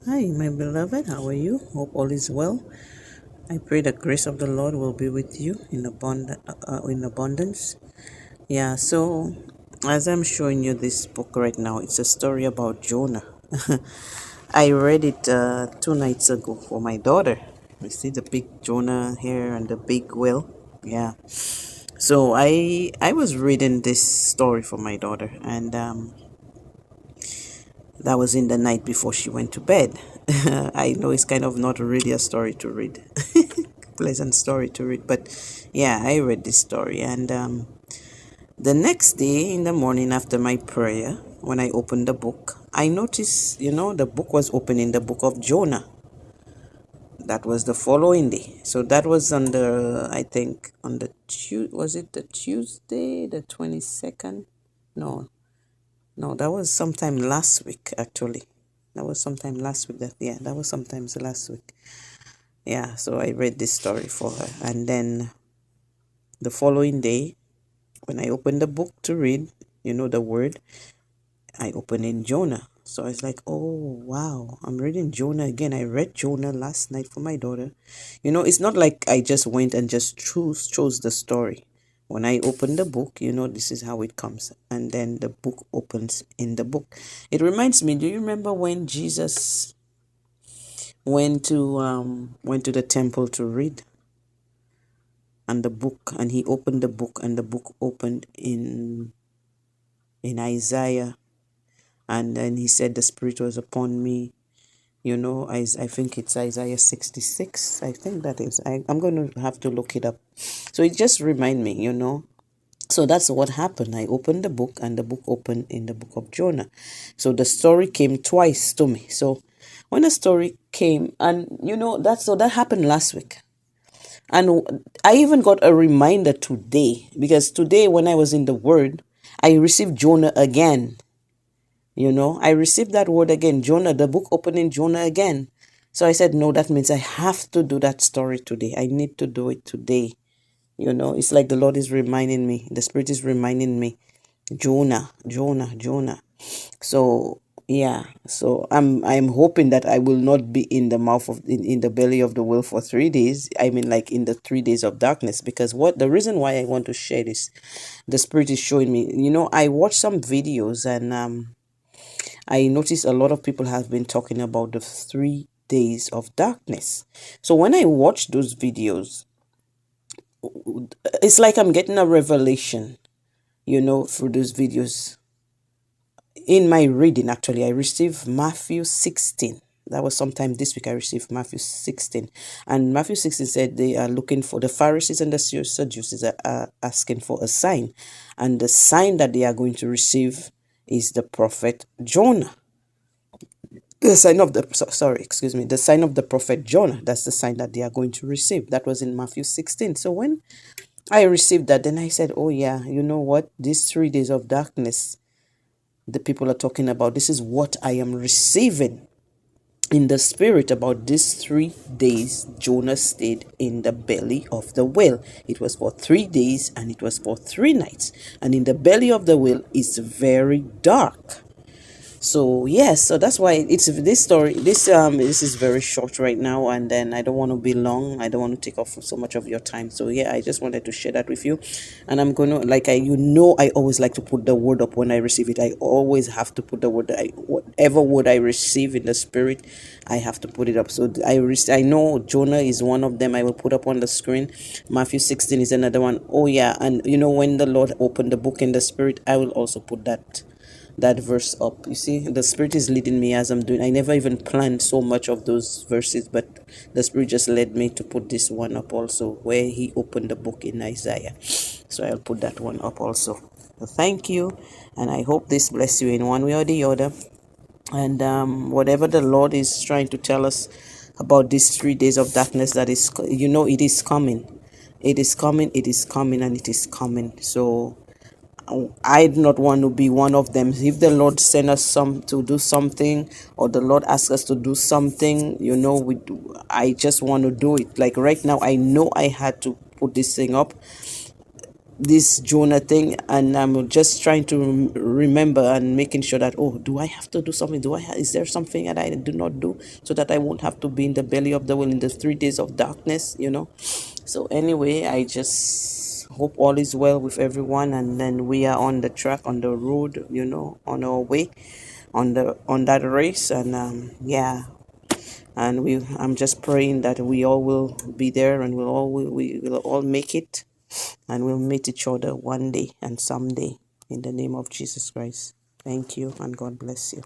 Hi, my beloved. How are you? Hope all is well. I pray the grace of the Lord will be with you in abundance. Yeah. So, as I'm showing you this book right now, it's a story about Jonah. I read it 2 nights ago for my daughter. You see the big Jonah here and the big whale. Yeah. So I was reading this story for my daughter, and that was in the night before she went to bed. I know it's kind of not really a story to read, pleasant story to read, but yeah, I read this story. And the next day in the morning after my prayer, when I opened the book, I noticed, the book was open in the book of Jonah. That was the following day. So that was on the, I think, on the was it the Tuesday, the 22nd? No, no, that was sometime last week, actually. That was sometime last week. That was sometimes last week. Yeah, so I read this story for her. And then the following day, when I opened the book to read, the word, I opened in Jonah. So I was like, oh, wow, I'm reading Jonah again. I read Jonah last night for my daughter. It's not like I just went and just chose the story. When I open the book, this is how it comes. And then the book opens in the book. It reminds me, do you remember when Jesus went to the temple to read and the book, and he opened the book, and the book opened in Isaiah, and then he said the Spirit was upon me. I think it's Isaiah 66. I think that is. I'm going to have to look it up. So it just remind me. So that's what happened. I opened the book, and the book opened in the book of Jonah. So the story came twice to me. So when the story came, and that happened last week. And I even got a reminder today, because today when I was in the word, I received Jonah again. I received that word again, Jonah, the book opening Jonah again. So I said, no, that means I have to do that story today. I need to do it today. It's like the Lord is reminding me, the Spirit is reminding me, Jonah, Jonah, Jonah. So yeah, so I'm hoping that I will not be in the mouth of in the belly of the whale for 3 days. I mean, like in the 3 days of darkness, because what the reason why I want to share this, the Spirit is showing me. I watched some videos, and I noticed a lot of people have been talking about the 3 days of darkness. So when I watch those videos, it's like I'm getting a revelation, through those videos. In my reading, actually, I received Matthew 16. That was sometime this week. I received Matthew 16. And Matthew 16 said they are looking for, the Pharisees and the Sadducees are asking for a sign. And the sign that they are going to receive is the prophet Jonah. The sign of the, sorry, excuse me, the sign of the prophet Jonah. That's the sign that they are going to receive. That was in Matthew 16. So when I received that, then I said, oh yeah, you know what? These 3 days of darkness, the people are talking about, this is what I am receiving in the spirit about these 3 days Jonah stayed in the belly of the whale. It was for 3 days and it was for 3 nights. And in the belly of the whale is very dark. So yes, so that's why it's this story. This is very short right now, and then I don't want to be long. I don't want to take off so much of your time. So yeah, I just wanted to share that with you, and I'm gonna I always like to put the word up when I receive it. I always have to put the word. Whatever word I receive in the spirit, I have to put it up. So I know Jonah is one of them. I will put up on the screen. Matthew 16 is another one. Oh yeah, and when the Lord opened the book in the spirit, I will also put that verse up. You see, the Spirit is leading me as I'm doing. I never even planned so much of those verses, but the Spirit just led me to put this one up also, where he opened the book in Isaiah. So I'll put that one up also. So thank you, and I hope this bless you in one way or the other. And whatever the Lord is trying to tell us about these 3 days of darkness, that is, it is coming. It is coming, it is coming, and it is coming. So I do not want to be one of them. If the Lord send us to do something, or the Lord asks us to do something, I just want to do it. Like right now, I know I had to put this thing up. this Jonah thing, and I'm just trying to remember and making sure that, oh, do I have to do something? Is there something that I do not do so that I won't have to be in the belly of the whale in the 3 days of darkness, So anyway, I just hope all is well with everyone, and then we are on the track, on the road, on our way, on that race, and yeah, and I'm just praying that we all will be there, and we will all make it, and we'll meet each other one day and someday, in the name of Jesus Christ. Thank you, and God bless you.